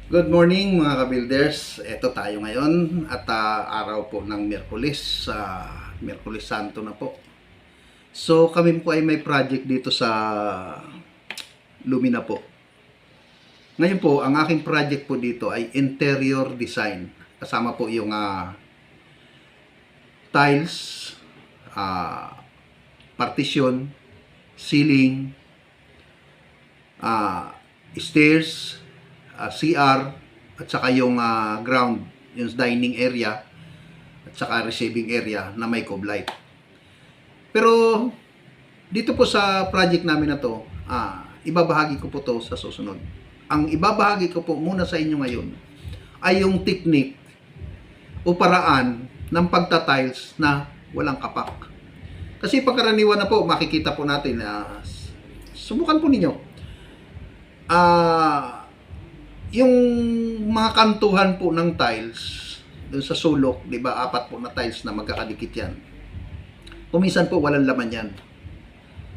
Good morning mga ka-builders. Ito tayo ngayon at araw po ng Miyerkules, Miyerkules Santo na po. So kami po ay may project dito sa Lumina po. Ngayon po, ang aking project po dito ay interior design. Kasama po yung tiles, partition, ceiling, stairs, CR, at saka yung ground, yung dining area, at saka receiving area na may cove light. Pero dito po sa project namin na to, ibabahagi ko po to sa susunod. Ang ibabahagi ko po muna sa inyo ngayon ay yung technique o paraan ng pagta-tiles na walang kapak. Kasi pagkaraniwan na po, makikita po natin, subukan po ninyo. Yung mga kantuhan po ng tiles doon sa sulok, 'di ba? Apat po na tiles na magkakadikit 'yan. Kuminsan po walang laman 'yan.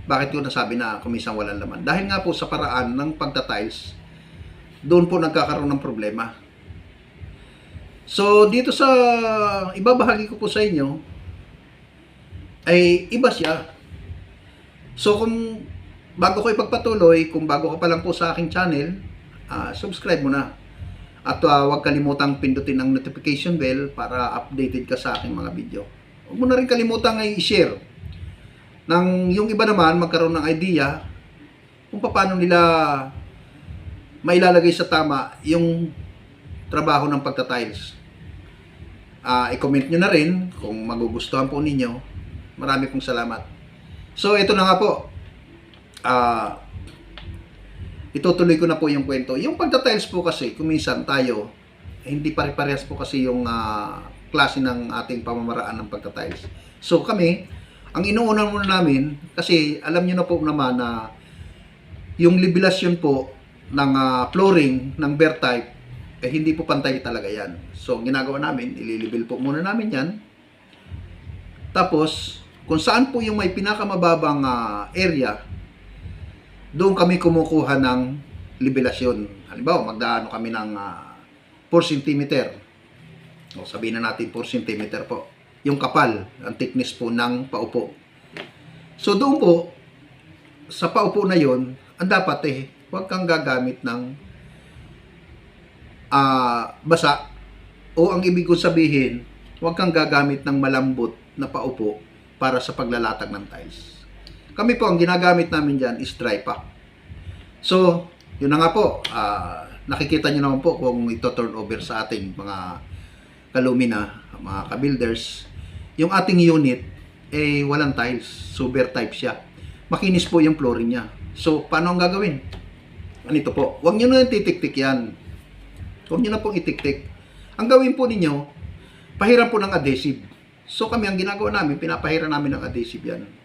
Bakit ko nasabi na kuminsan walang laman? Dahil nga po sa paraan ng pagta-tiles, doon po nagkakaroon ng problema. So, dito sa ibabahagi ko po sa inyo ay iba siya. So, kung bago ko ipagpatuloy, kung bago ka pa lang po sa aking channel, subscribe mo na. At huwag kalimutang pindutin ang notification bell para updated ka sa aking mga video. Huwag mo na rin kalimutang i-share. Nang yung iba naman magkaroon ng idea kung paano nila mailalagay sa tama yung trabaho ng pagta-tiles. I-comment nyo na rin kung magugustuhan po ninyo. Marami pong salamat. So, ito na nga po. Itutuloy ko na po yung kwento. Yung pagta-tiles po kasi, kuminsan tayo, hindi pare-parehas po kasi yung klase ng ating pamamaraan ng pagta-tiles. So kami, ang inuuna muna namin, kasi alam nyo na po naman na yung libilasyon po ng flooring ng bare type, hindi po pantay talaga yan. So ang ginagawa namin, ililibil po muna namin yan. Tapos, kung saan po yung may pinakamababang area, doon kami kumukuha ng libelasyon. Halimbawa, magdaano kami ng 4 cm. O sabihin na natin 4 cm po. Yung kapal, ang thickness po ng paupo. So doon po, sa paupo na yon, ang dapat huwag kang gagamit ng basa. O ang ibig kong sabihin, huwag kang gagamit ng malambot na paupo para sa paglalatag ng tiles. Kami po, ang ginagamit namin dyan is dry pack. So, yun na nga po. Nakikita nyo naman po kung ito turn over sa ating mga kalumina, mga ka-builders. Yung ating unit, walang tiles. Super type siya. Makinis po yung flooring niya. So, paano ang gagawin? Ganito po. Huwag nyo na titik-tik yan. Huwag nyo na pong itik-tik. Ang gawin po ninyo, pahiram po ng adhesive. So, kami ang ginagawa namin, pinapahiram namin ng adhesive yan.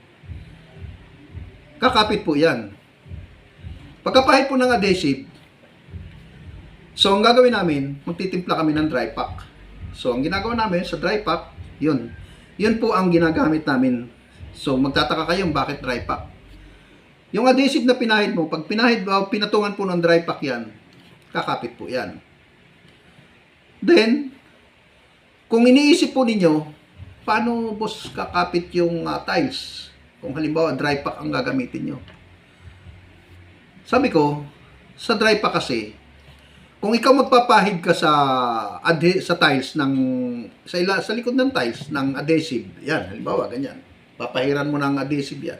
Kakapit po yan. Pagkapahit po ng adhesive, so ang gagawin namin, magtitimpla kami ng dry pack. So ang ginagawa namin sa dry pack, yun. Yun po ang ginagamit namin. So magtataka kayo bakit dry pack. Yung adhesive na pinahid mo, pag pinahid mo, pinatungan po ng dry pack yan, kakapit po yan. Then, kung iniisip po ninyo, paano boss kakapit yung tiles? Kung halimbawa dry pack ang gagamitin nyo. Sabi ko, sa dry pack kasi, kung ikaw magpapahid ka sa tiles ng sa likod ng tiles ng adhesive, yan, halimbawa ganyan. Papahiran mo ng adhesive yan.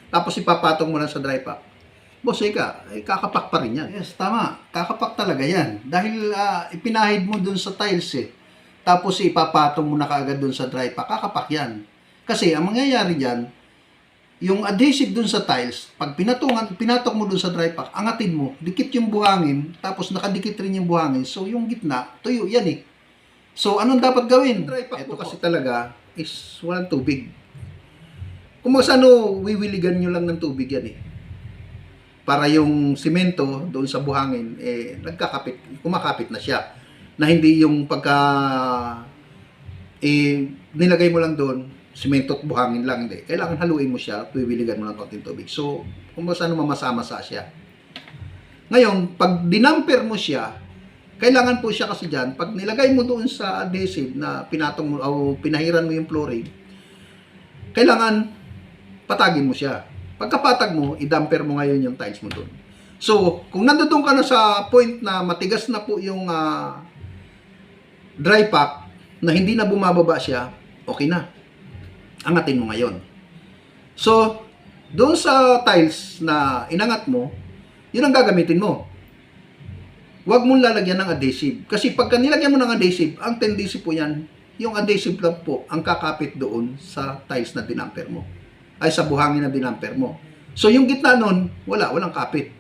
Tapos ipapatong mo lang sa dry pack. Boss, kakapak pa rin yan. Yes, tama. Kakapak talaga yan. Dahil ipinahid mo dun sa tiles Tapos ipapatong mo na kaagad dun sa dry pack, kakapak yan. Kasi ang mangyayari diyan, yung adhesive dun sa tiles, pag pinatok mo dun sa dry pack, angatin mo, dikit yung buhangin, tapos nakadikit rin yung buhangin, so yung gitna, tuyo yan So anong dapat gawin? Dry pack po kasi talaga is walang tubig. Kung wiwiligan nyo lang ng tubig yan Para yung simento doon sa buhangin, kumakapit na siya. Na hindi yung nilagay mo lang doon, simento at buhangin lang, hindi. Kailangan haluin mo siya, wiwiligan mo ng konting tubig. So, kung mamasa-masa siya. Ngayon, pag dinamper mo siya, Kailangan po siya kasi dyan, pag nilagay mo doon sa adhesive na pinatong mo o pinahiran mo yung flooring, kailangan patagin mo siya. Pagkapatag mo, i-damper mo ngayon yung tiles mo doon. So, kung nandoon ka na sa point na matigas na po yung dry pack, na hindi na bumababa siya, okay na. Angatin mo ngayon. So, doon sa tiles na inangat mo, yun ang gagamitin mo. Huwag mong lalagyan ng adhesive. Kasi pagka nilagyan mo ng adhesive, ang tendency po yan, yung adhesive lang po ang kakapit doon sa tiles na dinamper mo. Ay sa buhangin na dinamper mo. So yung gitna nun, walang kapit.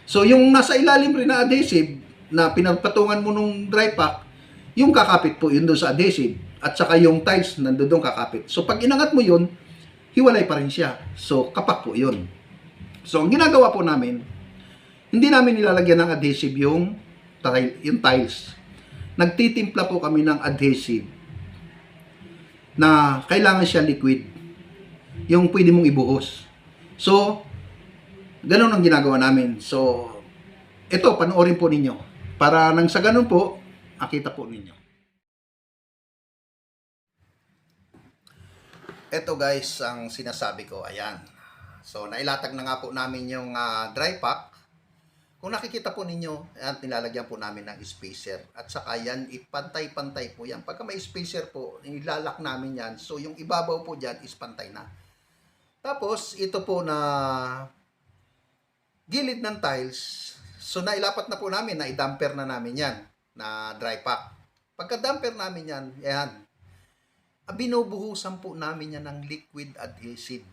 So yung nasa ilalim rin na adhesive na pinagpatungan mo nung dry pack, yung kakapit po yun doon sa adhesive. At saka yung tiles nandoon doon kakapit. So pag inangat mo yun, hiwalay pa rin siya. So kapak po yun. So ang ginagawa po namin, hindi namin nilalagyan ng adhesive yung tiles. Nagtitimpla po kami ng adhesive na kailangan siya liquid. Yung pwede mong ibuhos. So, ganun ang ginagawa namin. So, ito, panoorin po ninyo. Para nang sa ganun po, makita po ninyo. Ito guys, ang sinasabi ko. Ayan. So, nailatag na nga po namin yung dry pack. Kung nakikita po ninyo, ayan, nilalagyan po namin ng spacer. At saka yan, ipantay-pantay po yan. Pagka may spacer po, nilalak namin yan. So, yung ibabaw po dyan is pantay na. Tapos, ito po na gilid ng tiles. So, nailapat na po namin, na i-damper na namin yan, na dry pack. Pagka-damper namin yan, ayan, binubuhusan po namin yan ng liquid adhesive.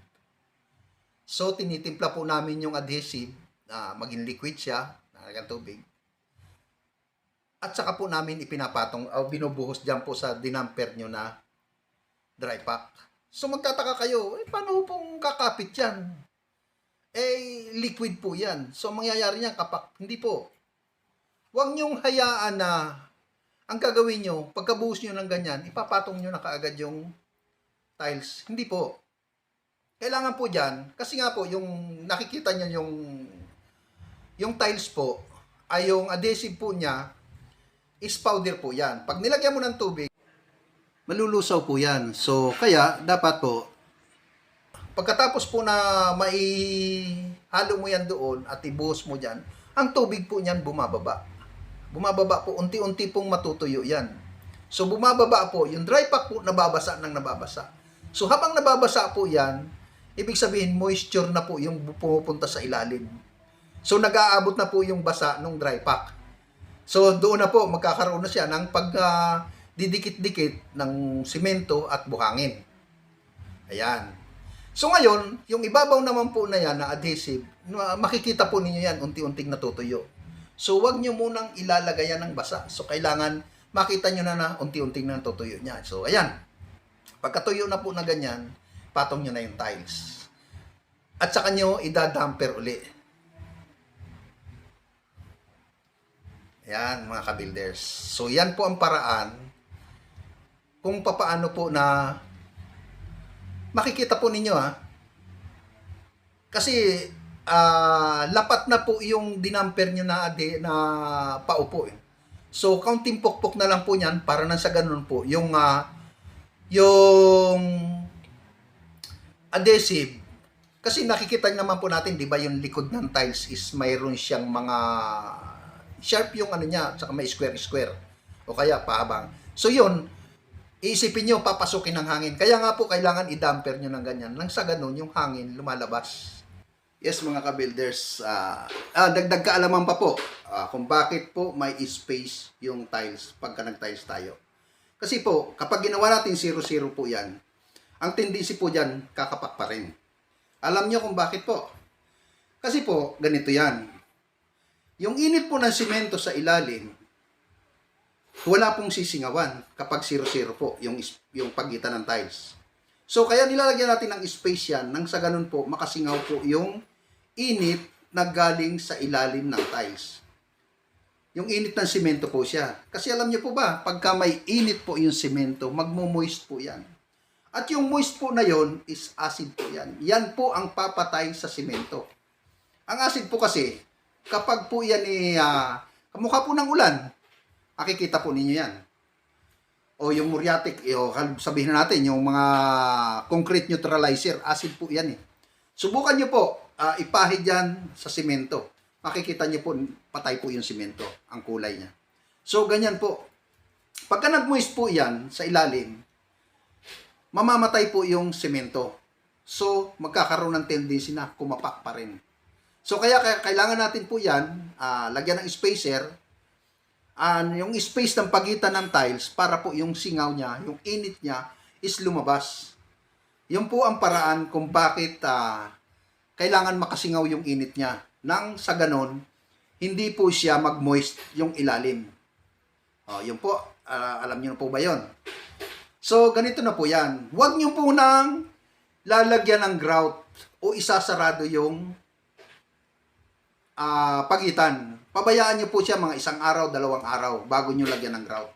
So, tinitimpla po namin yung adhesive, maging liquid siya, nalagyan tubig. At saka po namin ipinapatong, binubuhos dyan po sa dinamper nyo na dry pack. So magtataka kayo, paano pong kakapit yan? Liquid po yan. So mangyayari niyan kapak, hindi po. Huwag nyong hayaan na ang gagawin nyo, pagkabuhos nyo ng ganyan, ipapatong nyo na kaagad yung tiles. Hindi po. Kailangan po dyan, kasi nga po, yung nakikita nyo yung tiles po, ay yung adhesive po niya, is powder po yan. Pag nilagyan mo ng tubig, malulusaw po yan. So, kaya, dapat po, pagkatapos po na maihalo mo yan doon at ibuhos mo dyan, ang tubig po niyan bumababa. Bumababa po, unti-unti pong matutuyo yan. So, bumababa po, yung dry pack po, nababasa ng nababasa. So, habang nababasa po yan, ibig sabihin, moisture na po yung pumupunta sa ilalim. So, nag-aabot na po yung basa ng dry pack. So, doon na po, magkakaroon na siya ng didikit-dikit ng simento at buhangin. Ayan. So, ngayon, yung ibabaw naman po na yan, na adhesive, makikita po ninyo yan, unti-unting natutuyo. So, wag nyo munang ilalagay yan ng basa. So, kailangan makita nyo na unti-unting natutuyo niya. So, ayan. Pagkatuyo na po na ganyan, patong nyo na yung tiles. At saka nyo idadamper uli. Yan, mga ka-builders. So, yan po ang paraan kung papaano po na makikita po ninyo kasi lapat na po yung dinamper nyo na paupo. So, kaunting pokpok na lang po yan para nang sa ganun po yung adhesive. Kasi nakikita naman po natin, di ba, yung likod ng tiles is mayroon siyang mga sharp yung ano niya, saka may square o kaya pahabang. So yun, iisipin nyo, papasukin ng hangin. Kaya nga po, kailangan i-damper nyo ng ganyan. Nang sa ganun, yung hangin lumalabas. Yes, mga ka-builders, dagdag kaalaman pa po kung bakit po may space yung tiles pagka nag-tiles tayo. Kasi po, kapag ginawa natin 0-0 po yan, ang tendency po dyan, kakapak pa rin. Alam nyo kung bakit po? Kasi po, ganito yan. Yung init po ng simento sa ilalim, wala pong sisingawan kapag 0-0 po yung pagitan ng tiles. So, kaya nilalagyan natin ng space yan nang sa ganun po, makasingaw po yung init na galing sa ilalim ng tiles. Yung init ng simento po siya. Kasi alam niyo po ba, pagka may init po yung simento, magmo-moist po yan. At yung moist po na yon is acid po yan. Yan po ang papatay sa simento. Ang acid po kasi, kapag po yan kamukha po ng ulan. Makikita po ninyo yan. O yung muriatic, sabihin na natin, yung mga concrete neutralizer, acid po yan eh. Subukan nyo po, ipahid yan sa simento. Makikita nyo po, patay po yung simento, ang kulay niya. So, ganyan po. Pagka nag-moist po yan sa ilalim, mamamatay po yung simento. So, magkakaroon ng tendency na kumapak pa rin. So, kaya kailangan natin po yan, lagyan ng spacer, yung space ng pagitan ng tiles para po yung singaw niya, yung init niya is lumabas. Yun po ang paraan kung bakit kailangan makasingaw yung init niya. Nang sa ganon, hindi po siya mag-moist yung ilalim. Yun po, alam niyo na po ba yun? So, ganito na po yan. Huwag niyo po nang lalagyan ng grout o isasarado yung pagitan. Pabayaan nyo po siya mga 1 araw, 2 araw bago nyo lagyan ng grout.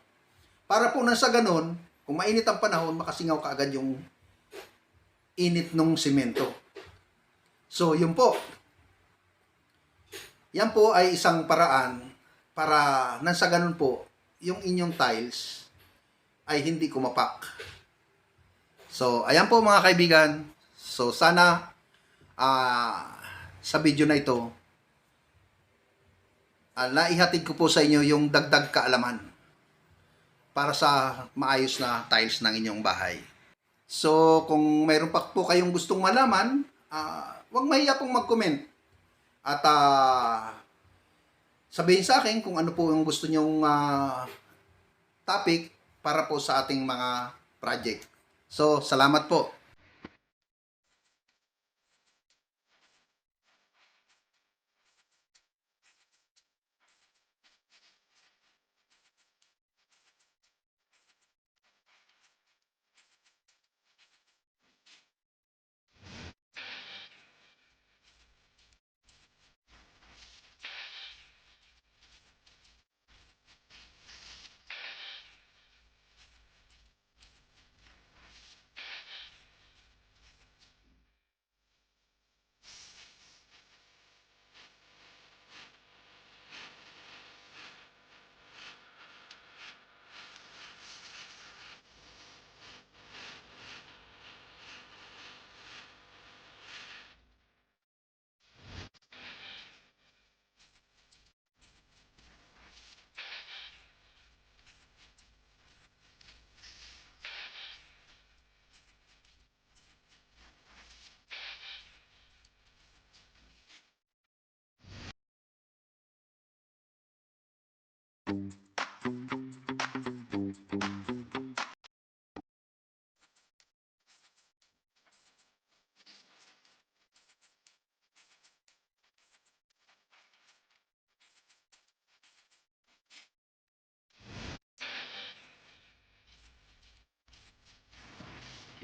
Para po na sa ganun, kung mainit ang panahon, makasingaw ka agad yung init ng simento. So, yun po. Yan po ay isang paraan para nang sa ganun po, yung inyong tiles ay hindi kumapak. So, ayan po mga kaibigan. So, sana sa video na ito, naihatid ko po sa inyo yung dagdag kaalaman para sa maayos na tiles ng inyong bahay. So, kung mayroon pa po kayong gustong malaman, huwag mahiya pong mag-comment. At sabihin sa akin kung ano po yung gusto nyong topic para po sa ating mga project. So, salamat po.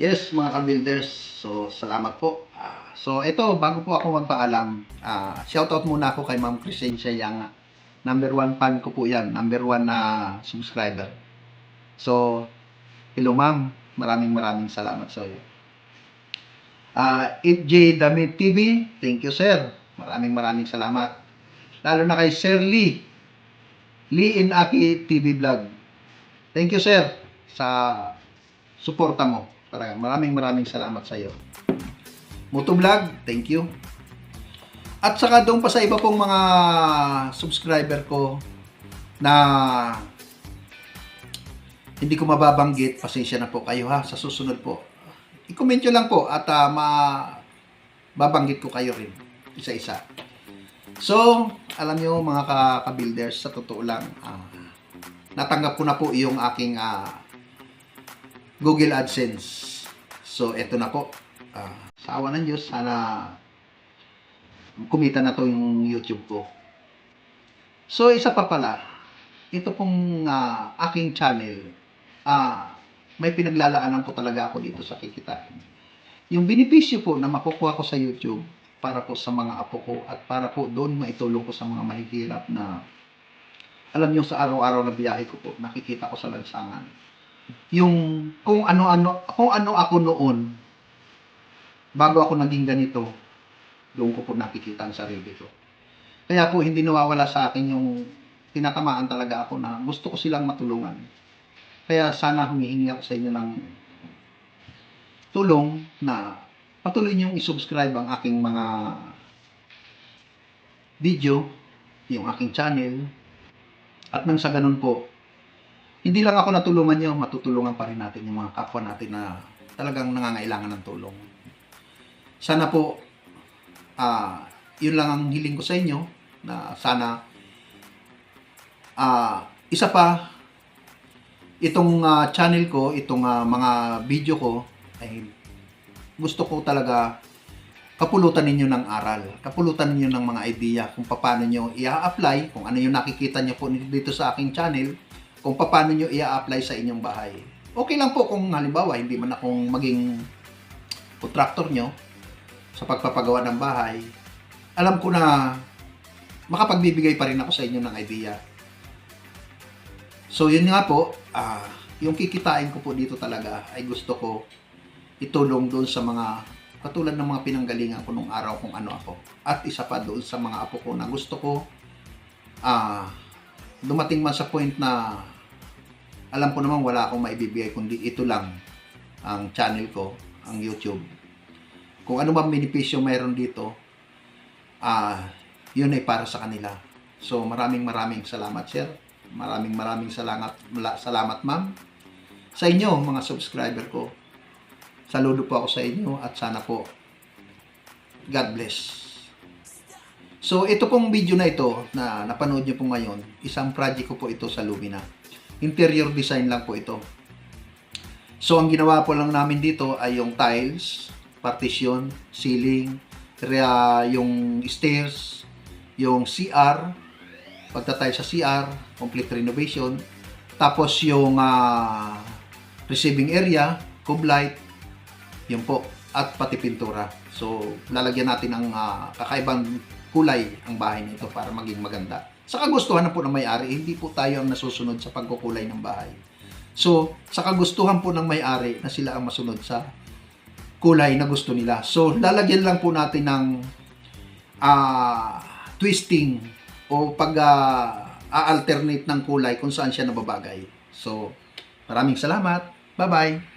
Yes, mga ka-builders. So, salamat po. So, ito, bago po ako magpaalam, shoutout muna ako kay Ma'am Crescencia Yang. Number 1 fan ko po yan. Number 1 na subscriber. So, hello ma'am. Maraming salamat sa iyo. FJ Damit TV, thank you sir. Maraming salamat. Lalo na kay Sir Lee. Lee Inaki TV Vlog. Thank you sir sa suporta mo. Maraming salamat sa iyo. Moto Vlog, thank you. At saka doon pa sa iba pong mga subscriber ko na hindi ko mababanggit, pasensya na po kayo ha, sa susunod po. I-comment nyo lang po at mababanggit ko kayo rin, isa-isa. So, alam nyo mga ka-builders, sa totoo lang, natanggap ko na po yung aking Google AdSense. So, eto na po. Sa awa ng Diyos, sana kumita na to yung YouTube ko. So, isa pa pala, ito pong aking channel, may pinaglalaanan po talaga ako dito sa kikitain. Yung benepisyo po na makukuha ko sa YouTube para po sa mga apo ko at para po doon maitulong ko sa mga mahihirap na alam nyo sa araw-araw na biyahe ko po, nakikita ko sa lansangan. Yung kung ano ako noon bago ako naging ganito, doon ko po nakikita ang sarili ko. Kaya po hindi nawawala sa akin yung tinatamaan talaga ako na gusto ko silang matulungan. Kaya sana humihingi ako sa inyo ng tulong na patuloy niyong i-subscribe ang aking mga video, yung aking channel, at nang sa ganun po, hindi lang ako natulungan niyo, matutulungan pa rin natin yung mga kapwa natin na talagang nangangailangan ng tulong. Sana po, yun lang ang hiling ko sa inyo, na sana, isa pa, itong channel ko, itong mga video ko, ay gusto ko talaga kapulutan ninyo ng aral, kapulutan ninyo ng mga idea kung paano nyo i-apply, kung ano yung nakikita nyo po dito sa aking channel, kung paano nyo i-apply sa inyong bahay. Okay lang po kung halimbawa hindi man akong maging contractor nyo sa pagpapagawa ng bahay. Alam ko na makapagbibigay pa rin ako sa inyo ng idea. So yun nga po, yung kikitain ko po dito talaga ay gusto ko itulong doon sa mga katulad ng mga pinanggalingan ko nung araw kung ano ako. At isa pa doon sa mga apo ko na gusto ko dumating man sa point na alam ko naman wala akong maibibigay kundi ito lang ang channel ko, ang YouTube. Kung ano bang benepisyo mayroon dito, yun ay para sa kanila. So maraming salamat, sir. Maraming salamat, ma'am. Sa inyo, mga subscriber ko. Saludo po ako sa inyo at sana po God bless. So ito pong video na ito na napanood nyo po ngayon, isang project ko po ito sa Lumina. Interior design lang po ito. So ang ginawa po lang namin dito ay yung tiles, partition, ceiling, yung stairs, yung CR, pagtatile sa CR, complete renovation, tapos yung receiving area, cube light, yun po, at pati pintura. So, lalagyan natin ng kakaibang kulay ang bahay nito para maging maganda. Sa kagustuhan na po ng may-ari, hindi po tayo ang nasusunod sa pagkukulay ng bahay. So, sa kagustuhan po ng may-ari na sila ang masunod sa kulay na gusto nila. So, lalagyan lang po natin ng twisting o pag-alternate ng kulay kung saan siya nababagay. So, maraming salamat. Bye-bye.